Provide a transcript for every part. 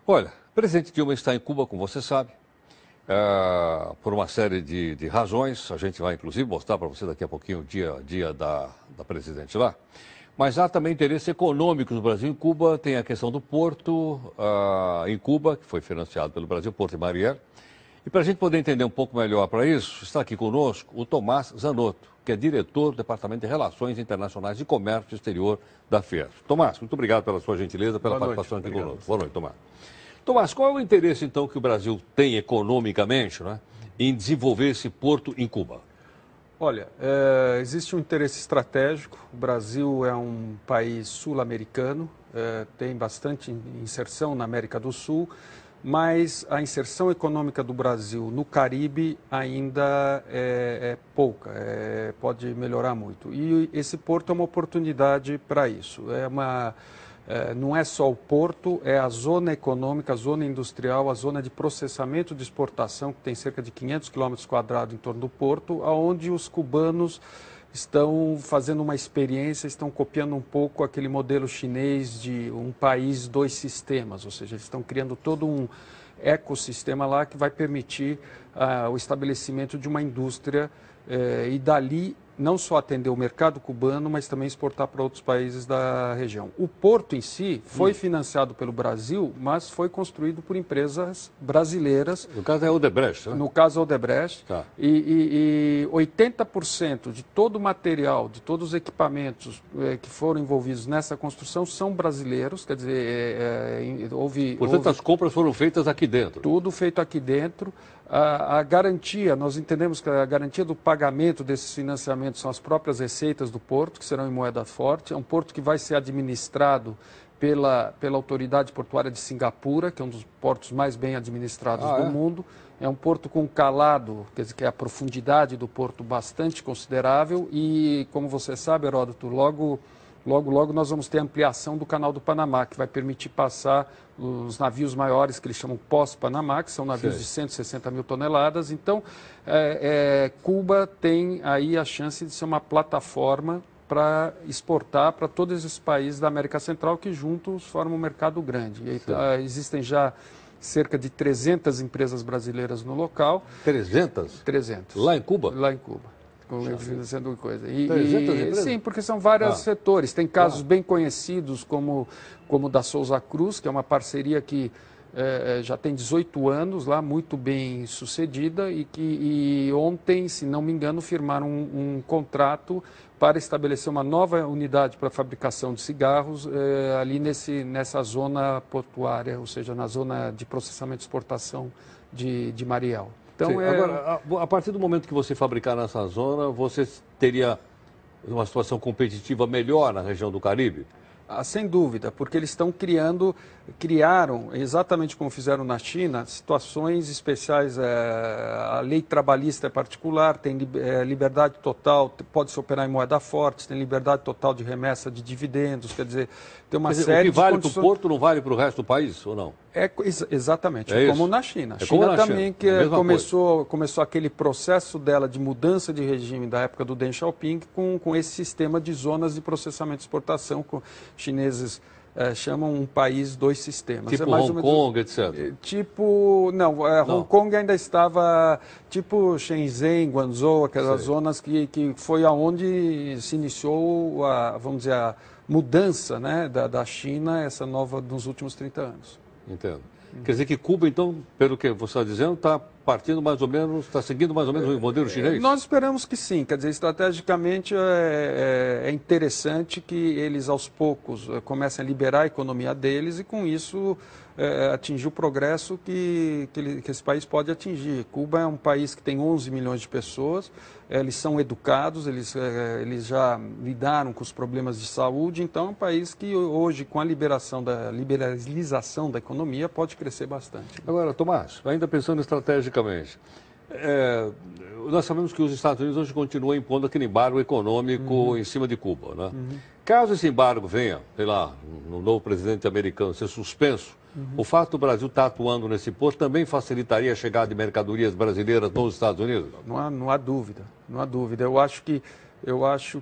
Olha, o presidente Dilma está em Cuba, como você sabe, por uma série de razões. A gente vai, inclusive, mostrar para você daqui a pouquinho o dia a dia da presidente lá. Mas há também interesse econômico no Brasil. Em Cuba tem a questão do porto em Cuba, que foi financiado pelo Brasil, Porto de Mariel. E para a gente poder entender um pouco melhor para isso, está aqui conosco o Tomás Zanotto, que é diretor do Departamento de Relações Internacionais e Comércio Exterior da FIES. Tomás, muito obrigado pela sua gentileza, pela participação aqui conosco. Boa noite, Tomás. Tomás, qual é o interesse, então, que o Brasil tem economicamente, né, em desenvolver esse porto em Cuba? Olha, existe um interesse estratégico. O Brasil é um país sul-americano, tem bastante inserção na América do Sul, mas a inserção econômica do Brasil no Caribe ainda é pouca, pode melhorar muito. E esse porto é uma oportunidade para isso. Não é só o porto, é a zona econômica, a zona industrial, a zona de processamento de exportação, que tem cerca de 500 km² em torno do porto, onde os cubanos estão fazendo uma experiência, estão copiando um pouco aquele modelo chinês de um país, dois sistemas, ou seja, eles estão criando todo um ecossistema lá que vai permitir o estabelecimento de uma indústria e dali não só atender o mercado cubano, mas também exportar para outros países da região. O porto em si foi financiado pelo Brasil, mas foi construído por empresas brasileiras. No caso é Odebrecht, né? No caso Odebrecht. Tá. E 80% de todo o material, de todos os equipamentos que foram envolvidos nessa construção são brasileiros, quer dizer, Portanto, as compras foram feitas aqui dentro. Tudo feito aqui dentro. A garantia, nós entendemos que a garantia do pagamento desses financiamentos são as próprias receitas do porto, que serão em moeda forte. É um porto que vai ser administrado pela Autoridade Portuária de Singapura, que é um dos portos mais bem administrados do mundo. É um porto com calado, quer dizer, que é a profundidade do porto bastante considerável. E, como você sabe, Heródoto, logo nós vamos ter ampliação do Canal do Panamá, que vai permitir passar os navios maiores, que eles chamam pós-Panamá, que são navios de 160 mil toneladas. Então, Cuba tem aí a chance de ser uma plataforma para exportar para todos esses países da América Central, que juntos formam um mercado grande. E, existem já cerca de 300 empresas brasileiras no local. 300? 300. Lá em Cuba? Lá em Cuba. Sendo coisa. Sim, porque são vários setores. Tem casos bem conhecidos, como o da Souza Cruz, que é uma parceria que já tem 18 anos lá, muito bem sucedida, e ontem, se não me engano, firmaram um contrato para estabelecer uma nova unidade para fabricação de cigarros ali nessa zona portuária, ou seja, na zona de processamento e exportação de Mariel. Então, Agora, a partir do momento que você fabricar nessa zona, você teria uma situação competitiva melhor na região do Caribe? Sem dúvida, porque eles criaram, exatamente como fizeram na China, situações especiais. A lei trabalhista é particular, tem liberdade total, pode-se operar em moeda forte, tem liberdade total de remessa de dividendos, quer dizer, tem uma série de o que vale condições... para o porto não vale para o resto do país, ou não? Exatamente, como na China. A China também que começou aquele processo dela de mudança de regime da época do Deng Xiaoping com esse sistema de zonas de processamento e exportação, com chineses chamam um país, dois sistemas. Tipo Hong Kong, etc. Hong Kong ainda estava tipo Shenzhen, Guangzhou, aquelas zonas que foi aonde se iniciou vamos dizer, a mudança, né, da China, essa nova dos últimos 30 anos. Entendo. Quer dizer que Cuba, então, pelo que você está dizendo, está partindo mais ou menos, está seguindo mais ou menos o modelo chinês? Nós esperamos que sim. Quer dizer, estrategicamente é interessante que eles, aos poucos, comecem a liberar a economia deles e, com isso, atingir o progresso que esse país pode atingir. Cuba é um país que tem 11 milhões de pessoas, eles são educados, eles já lidaram com os problemas de saúde, então é um país que hoje, com a liberalização da economia, pode crescer bastante. Agora, Tomás, ainda pensando estrategicamente, nós sabemos que os Estados Unidos hoje continuam impondo aquele embargo econômico em cima de Cuba, né? Caso esse embargo venha, sei lá, no novo presidente americano ser suspenso, o fato do Brasil estar atuando nesse porto também facilitaria a chegada de mercadorias brasileiras nos Estados Unidos? Não há dúvida, não há dúvida. Eu acho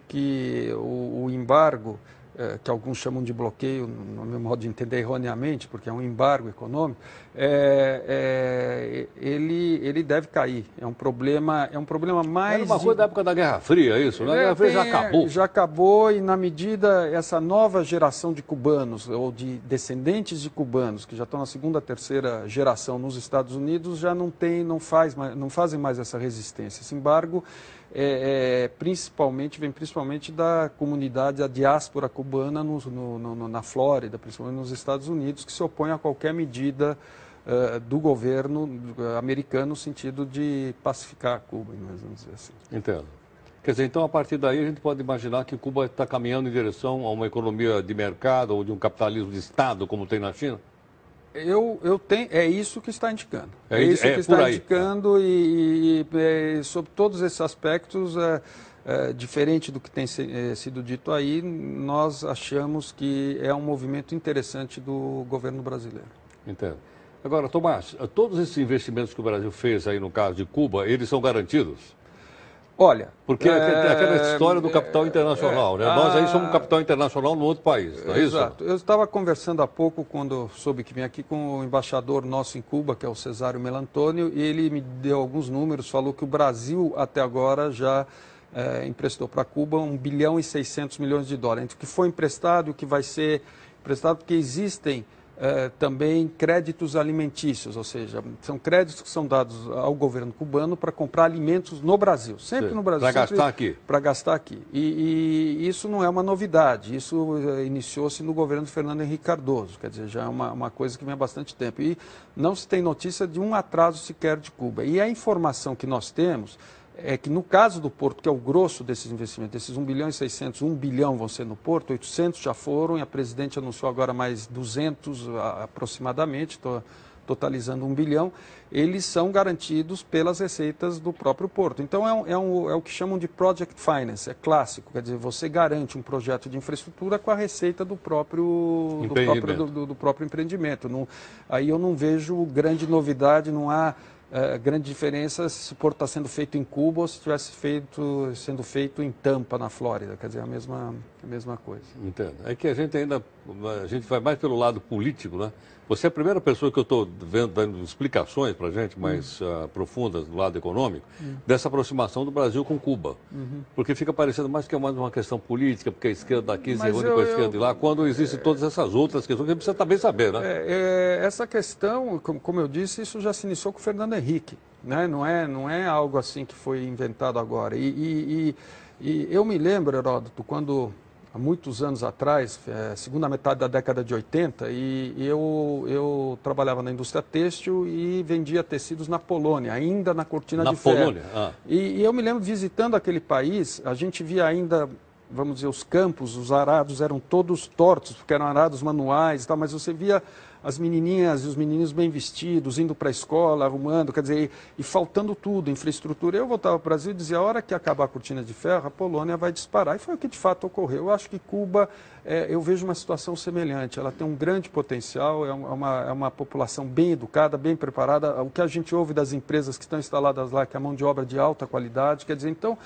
que o embargo que alguns chamam de bloqueio, no meu modo de entender erroneamente, porque é um embargo econômico, ele deve cair. É um problema mais... Era uma coisa da época da Guerra Fria, isso, né? A Guerra Fria já acabou. Já acabou e, na medida, essa nova geração de cubanos, ou de descendentes de cubanos, que já estão na segunda, terceira geração nos Estados Unidos, já não fazem mais essa resistência. Esse embargo vem principalmente da comunidade, da diáspora cubana na Flórida, principalmente nos Estados Unidos, que se opõe a qualquer medida do governo americano no sentido de pacificar Cuba, vamos dizer assim. Entendo. Quer dizer, então, a partir daí, a gente pode imaginar que Cuba está caminhando em direção a uma economia de mercado ou de um capitalismo de Estado, como tem na China? É isso que está indicando. Indicando e sobre todos esses aspectos, diferente do que tem sido dito aí, nós achamos que é um movimento interessante do governo brasileiro. Entendo. Agora, Tomás, todos esses investimentos que o Brasil fez aí no caso de Cuba, eles são garantidos? Olha... Porque aquela história do capital internacional, né? Nós aí somos um capital internacional no outro país, não é isso? Exato. Eu estava conversando há pouco, quando soube que vim aqui, com o embaixador nosso em Cuba, que é o Cesário Melantônio, e ele me deu alguns números, falou que o Brasil até agora já emprestou para Cuba 1 bilhão e 600 milhões de dólares. Entre o que foi emprestado e o que vai ser emprestado, porque existem também créditos alimentícios, ou seja, são créditos que são dados ao governo cubano para comprar alimentos no Brasil, sempre no Brasil. Para gastar aqui. Para gastar aqui. E isso não é uma novidade, isso iniciou-se no governo Fernando Henrique Cardoso, quer dizer, já é uma coisa que vem há bastante tempo. E não se tem notícia de um atraso sequer de Cuba. E a informação que nós temos é que no caso do Porto, que é o grosso desses investimentos, desses 1 bilhão e 600, 1 bilhão vão ser no Porto, 800 já foram e a presidente anunciou agora mais 200 aproximadamente, totalizando 1 bilhão, eles são garantidos pelas receitas do próprio Porto. Então é o que chamam de project finance, é clássico, quer dizer, você garante um projeto de infraestrutura com a receita do próprio empreendimento. Aí eu não vejo grande novidade, não há grande diferença se o Porto está sendo feito em Cuba ou se estivesse sendo feito em Tampa, na Flórida. Quer dizer, a mesma coisa. Entendo. É que a gente vai mais pelo lado político, né? Você é a primeira pessoa que eu estou dando explicações para a gente mais profundas do lado econômico dessa aproximação do Brasil com Cuba. Porque fica parecendo mais que é mais uma questão política, porque a esquerda daqui se reúne com a esquerda de lá, quando existem todas essas outras questões que a gente precisa também saber, né? Essa questão, como eu disse, isso já se iniciou com o Fernando Henrique, né? Não é algo assim que foi inventado agora. E eu me lembro, Heródoto, quando há muitos anos atrás, segunda metade da década de 80, e eu trabalhava na indústria têxtil e vendia tecidos na Polônia, ainda na cortina de ferro. Na Polônia? E eu me lembro visitando aquele país, a gente via ainda, vamos dizer, os campos, os arados eram todos tortos, porque eram arados manuais e tal, mas você via as menininhas e os meninos bem vestidos, indo para a escola, arrumando, quer dizer, e faltando tudo, infraestrutura. Eu voltava para o Brasil e dizia, a hora que acabar a cortina de ferro, a Polônia vai disparar. E foi o que de fato ocorreu. Eu acho que Cuba, eu vejo uma situação semelhante. Ela tem um grande potencial, é uma população bem educada, bem preparada. O que a gente ouve das empresas que estão instaladas lá, que é a mão de obra de alta qualidade, quer dizer, então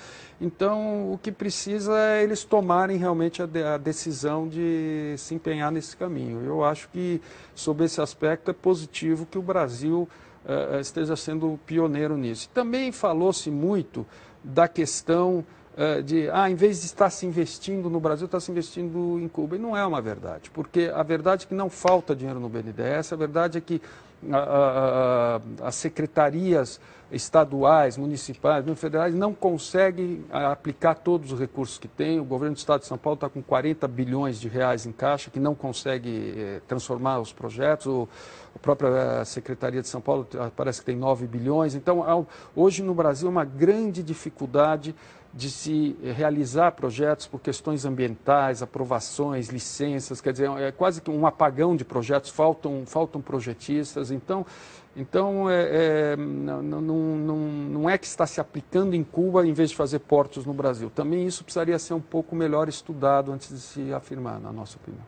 o que precisa é eles tomarem realmente a decisão de se empenhar nesse caminho. Eu acho que, sob esse aspecto, é positivo que o Brasil esteja sendo pioneiro nisso. Também falou-se muito da questão em vez de estar se investindo no Brasil, está se investindo em Cuba. E não é uma verdade, porque a verdade é que não falta dinheiro no BNDES, a verdade é que as secretarias estaduais, municipais, federais não conseguem aplicar todos os recursos que tem. O governo do Estado de São Paulo está com 40 bilhões de reais em caixa, que não consegue transformar os projetos. A própria Secretaria de São Paulo parece que tem 9 bilhões. Então, hoje no Brasil, uma grande dificuldade de se realizar projetos por questões ambientais, aprovações, licenças, quer dizer, é quase que um apagão de projetos, faltam projetistas, então não é que está se aplicando em Cuba em vez de fazer portos no Brasil. Também isso precisaria ser um pouco melhor estudado antes de se afirmar, na nossa opinião.